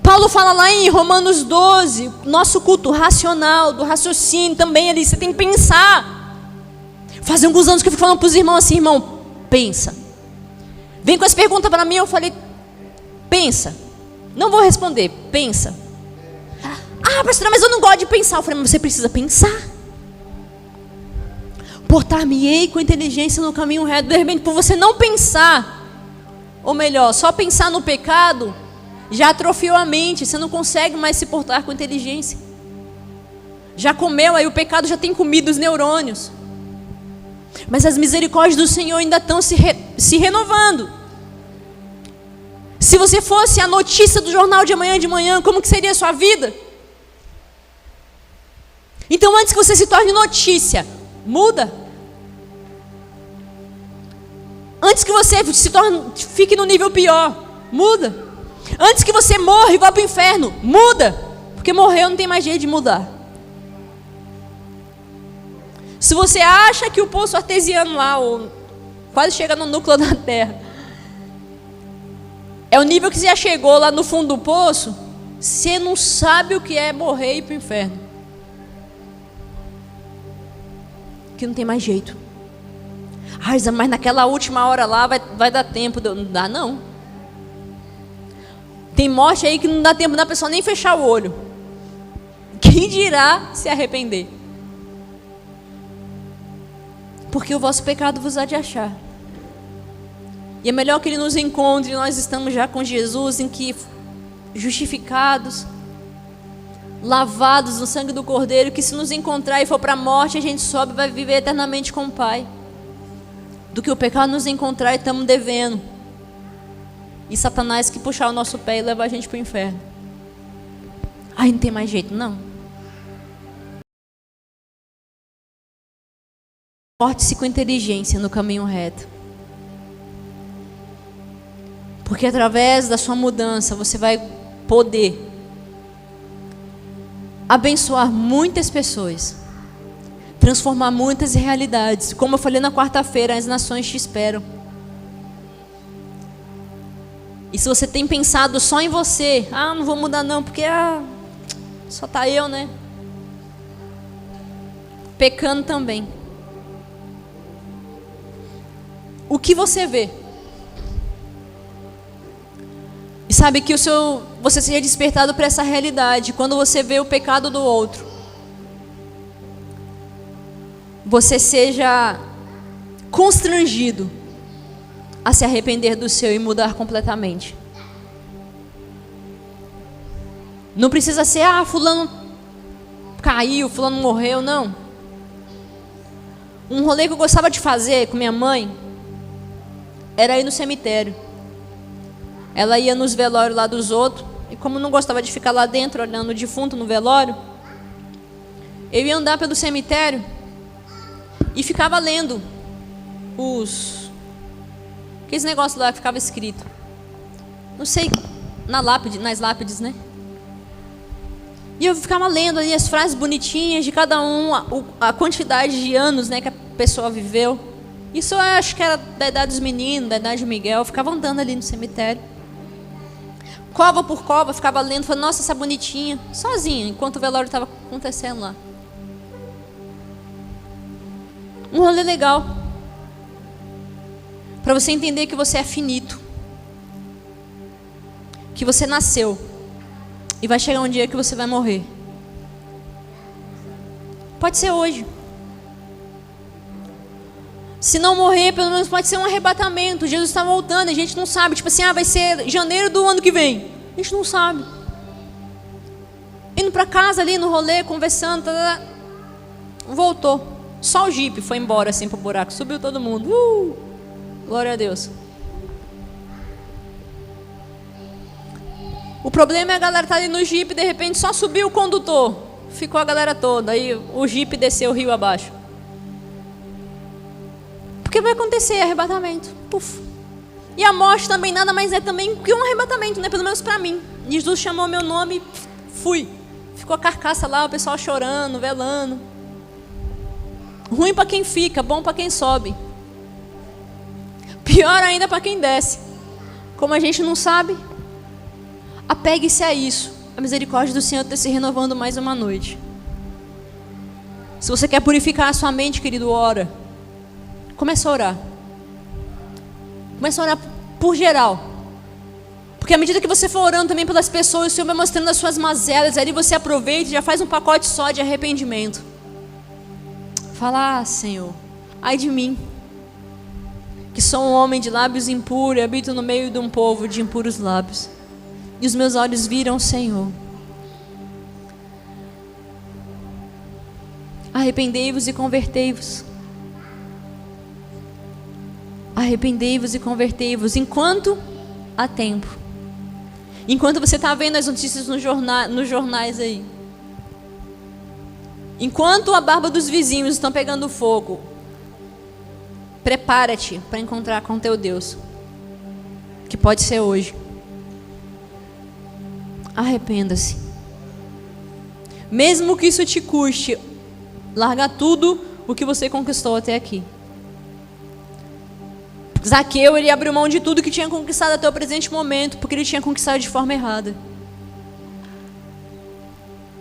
Paulo fala lá em Romanos 12, nosso culto racional, do raciocínio também ali, você tem que pensar. Faz alguns anos que eu fico falando para os irmãos assim, irmão, pensa. Vem com as perguntas para mim, eu falei, pensa. Não vou responder, pensa. Ah, pastora, mas eu não gosto de pensar. Eu falei, mas você precisa pensar. Portar-me-ei com inteligência no caminho reto. De repente, por você não pensar, ou melhor, só pensar no pecado, já atrofiou a mente. Você não consegue mais se portar com inteligência. Já comeu, aí o pecado já tem comido os neurônios. Mas as misericórdias do Senhor ainda estão se renovando. Se você fosse a notícia do jornal de manhã, como que seria a sua vida? Então antes que você se torne notícia, muda. Antes que você fique no nível pior, muda. Antes que você morra e vá para o inferno, muda. Porque morreu não tem mais jeito de mudar. Se você acha que o poço artesiano lá, ou quase chega no núcleo da terra, é o nível que você já chegou lá no fundo do poço, você não sabe o que é morrer e ir para o inferno. Que não tem mais jeito. Ah, mas naquela última hora lá vai dar tempo. Não dá não. Tem morte aí que não dá tempo da pessoa nem fechar o olho. Quem dirá se arrepender? Porque o vosso pecado vos há de achar. E é melhor que Ele nos encontre. Nós estamos já com Jesus, em que justificados, lavados no sangue do Cordeiro, que se nos encontrar e for para a morte, a gente sobe e vai viver eternamente com o Pai. Do que o pecado nos encontrar e estamos devendo. E Satanás que puxar o nosso pé e levar a gente para o inferno. Ai, não tem mais jeito, não. Porte-se com inteligência no caminho reto. Porque através da sua mudança você vai poder abençoar muitas pessoas, transformar muitas realidades. Como eu falei na quarta-feira, as nações te esperam. E se você tem pensado só em você, não vou mudar não, porque só tá eu, né? Pecando também. O que você vê? E sabe que você seja despertado para essa realidade. Quando você vê o pecado do outro, você seja constrangido a se arrepender do seu e mudar completamente. Não precisa ser, fulano caiu, fulano morreu, não. Um rolê que eu gostava de fazer com minha mãe era ir no cemitério. Ela ia nos velórios lá dos outros, e como não gostava de ficar lá dentro olhando o defunto no velório, eu ia andar pelo cemitério e ficava lendo aqueles negócios lá que ficava escrito, não sei, nas lápides, né? E eu ficava lendo ali as frases bonitinhas de cada um, a quantidade de anos, né, que a pessoa viveu. Isso eu acho que era da idade dos meninos, da idade de Miguel. Eu ficava andando ali no cemitério, cova por cova, ficava lendo, falando, nossa, essa bonitinha, sozinha, enquanto o velório estava acontecendo lá. Um rolê legal, para você entender que você é finito, que você nasceu e vai chegar um dia que você vai morrer. Pode ser hoje. Se não morrer, pelo menos pode ser um arrebatamento. Jesus está voltando, a gente não sabe. Tipo assim, vai ser janeiro do ano que vem. A gente não sabe. Indo para casa ali no rolê, conversando, voltou. Só o jipe foi embora assim pro buraco. Subiu todo mundo. Glória a Deus. O problema é a galera tá ali no jipe, de repente só subiu o condutor. Ficou a galera toda. Aí o jipe desceu o rio abaixo. Porque vai acontecer arrebatamento. Puf. E a morte também nada mais é também que um arrebatamento, né? Pelo menos para mim. Jesus chamou meu nome e fui. Ficou a carcaça lá, o pessoal chorando, velando. Ruim para quem fica, bom para quem sobe. Pior ainda para quem desce. Como a gente não sabe, apegue-se a isso. A misericórdia do Senhor está se renovando mais uma noite. Se você quer purificar a sua mente, querido, ora. Começa a orar. Começa a orar por geral. Porque à medida que você for orando também pelas pessoas, o Senhor vai mostrando as suas mazelas. Aí você aproveita e já faz um pacote só de arrependimento. Fala, Senhor, ai de mim, que sou um homem de lábios impuros e habito no meio de um povo de impuros lábios. E os meus olhos viram o Senhor. Arrependei-vos e convertei-vos. Arrependei-vos e convertei-vos enquanto há tempo. Enquanto você está vendo as notícias nos jornais aí. Enquanto a barba dos vizinhos estão pegando fogo, prepara-te para encontrar com teu Deus. Que pode ser hoje. Arrependa-se. Mesmo que isso te custe largar tudo o que você conquistou até aqui. Zaqueu, ele abriu mão de tudo que tinha conquistado até o presente momento, porque ele tinha conquistado de forma errada.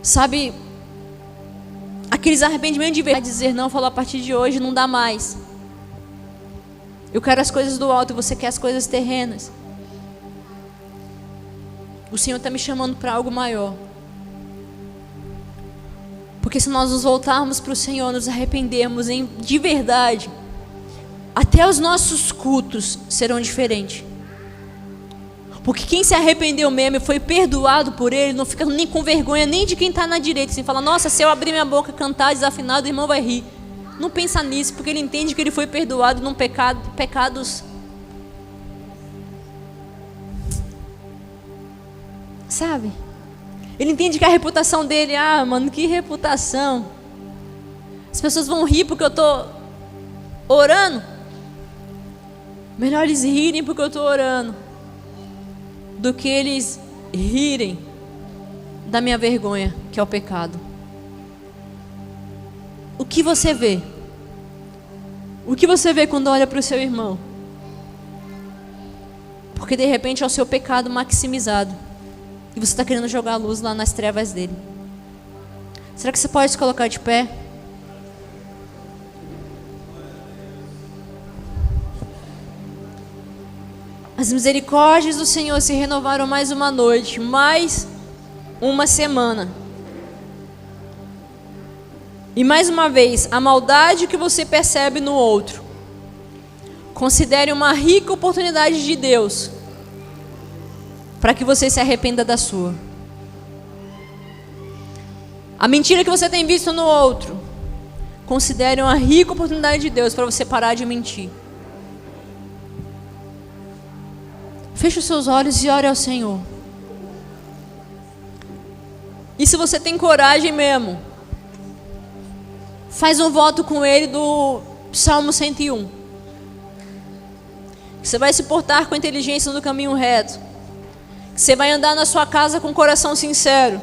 Sabe, aqueles arrependimentos de verdade, dizer não, falou, a partir de hoje não dá mais. Eu quero as coisas do alto e você quer as coisas terrenas. O Senhor está me chamando para algo maior. Porque se nós nos voltarmos para o Senhor, nos arrependermos de verdade, até os nossos cultos serão diferentes. Porque quem se arrependeu mesmo e foi perdoado por Ele, não fica nem com vergonha nem de quem está na direita, assim, fala, nossa, se eu abrir minha boca, cantar desafinado, o irmão vai rir. Não pensa nisso, porque ele entende que ele foi perdoado num pecados. Sabe? Ele entende que a reputação dele, mano, que reputação. As pessoas vão rir porque eu estou orando. Melhor eles rirem porque eu estou orando. do que eles rirem da minha vergonha, que é o pecado. O que você vê? O que você vê quando olha para o seu irmão? Porque de repente é o seu pecado maximizado e você está querendo jogar a luz lá nas trevas dele. Será que você pode se colocar de pé? As misericórdias do Senhor se renovaram mais uma noite, mais uma semana. E mais uma vez, a maldade que você percebe no outro, considere uma rica oportunidade de Deus para que você se arrependa da sua. A mentira que você tem visto no outro, considere uma rica oportunidade de Deus para você parar de mentir. Feche os seus olhos e ore ao Senhor. E se você tem coragem mesmo, faz um voto com Ele do Salmo 101. Que você vai se portar com inteligência no caminho reto. Que você vai andar na sua casa com o coração sincero.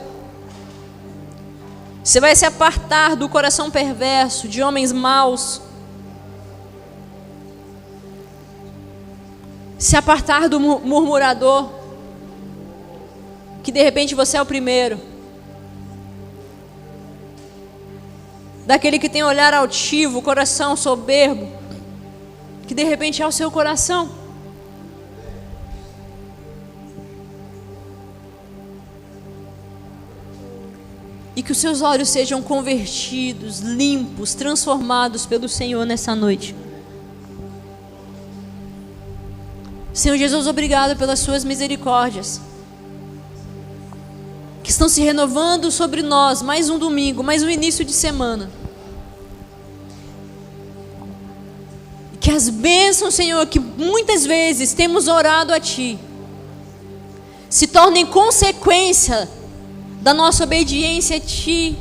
Você vai se apartar do coração perverso, de homens maus. Se apartar do murmurador, que de repente você é o primeiro. Daquele que tem olhar altivo, coração soberbo, que de repente é o seu coração. E que os seus olhos sejam convertidos, limpos, transformados pelo Senhor nessa noite. Senhor Jesus, obrigado pelas suas misericórdias, que estão se renovando sobre nós, mais um domingo, mais um início de semana. Que as bênçãos, Senhor, que muitas vezes temos orado a Ti, se tornem consequência da nossa obediência a Ti,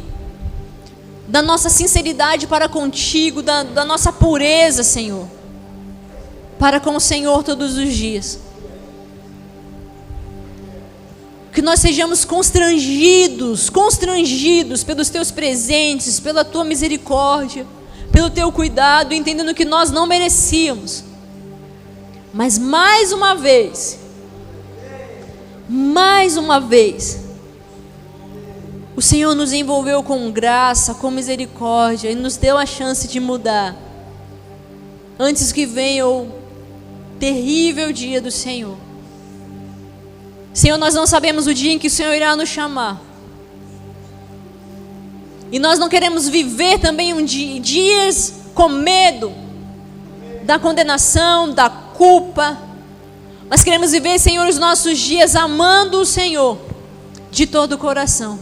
da nossa sinceridade para contigo, da nossa pureza, Senhor, para com o Senhor todos os dias. Que nós sejamos constrangidos pelos Teus presentes, pela Tua misericórdia, pelo Teu cuidado, entendendo que nós não merecíamos. Mas mais uma vez, o Senhor nos envolveu com graça, com misericórdia e nos deu a chance de mudar, antes que venha o terrível dia do Senhor. Senhor, nós não sabemos o dia em que o Senhor irá nos chamar. E nós não queremos viver também dias com medo da condenação, da culpa. Mas queremos viver, Senhor, os nossos dias amando o Senhor de todo o coração,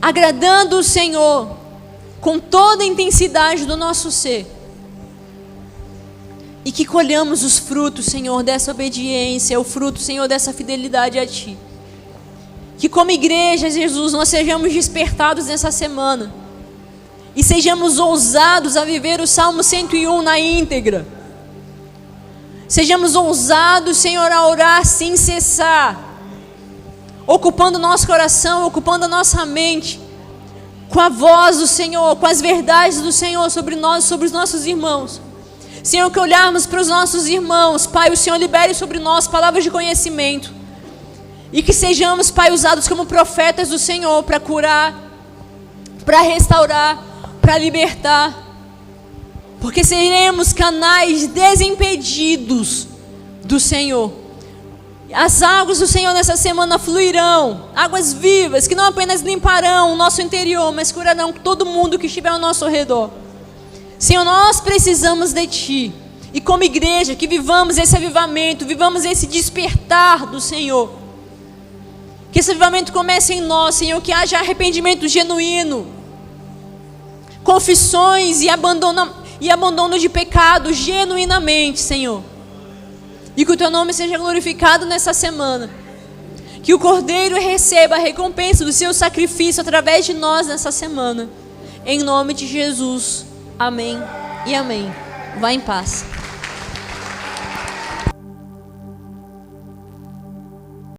agradando o Senhor com toda a intensidade do nosso ser. E que colhamos os frutos, Senhor, dessa obediência, o fruto, Senhor, dessa fidelidade a Ti. Que como igreja, Jesus, nós sejamos despertados nessa semana. E sejamos ousados a viver o Salmo 101 na íntegra. Sejamos ousados, Senhor, a orar sem cessar. Ocupando o nosso coração, ocupando a nossa mente. Com a voz do Senhor, com as verdades do Senhor sobre nós, sobre os nossos irmãos. Senhor, que olharmos para os nossos irmãos, Pai, o Senhor libere sobre nós palavras de conhecimento. E que sejamos, Pai, usados como profetas do Senhor para curar, para restaurar, para libertar. Porque seremos canais desimpedidos do Senhor. As águas do Senhor nessa semana fluirão, águas vivas, que não apenas limparão o nosso interior, mas curarão todo mundo que estiver ao nosso redor. Senhor, nós precisamos de Ti. E como igreja, que vivamos esse avivamento, vivamos esse despertar do Senhor. Que esse avivamento comece em nós, Senhor, que haja arrependimento genuíno, confissões e abandono de pecado genuinamente, Senhor. E que o Teu nome seja glorificado nessa semana. Que o Cordeiro receba a recompensa do Seu sacrifício através de nós nessa semana. Em nome de Jesus. Amém e amém. Vá em paz.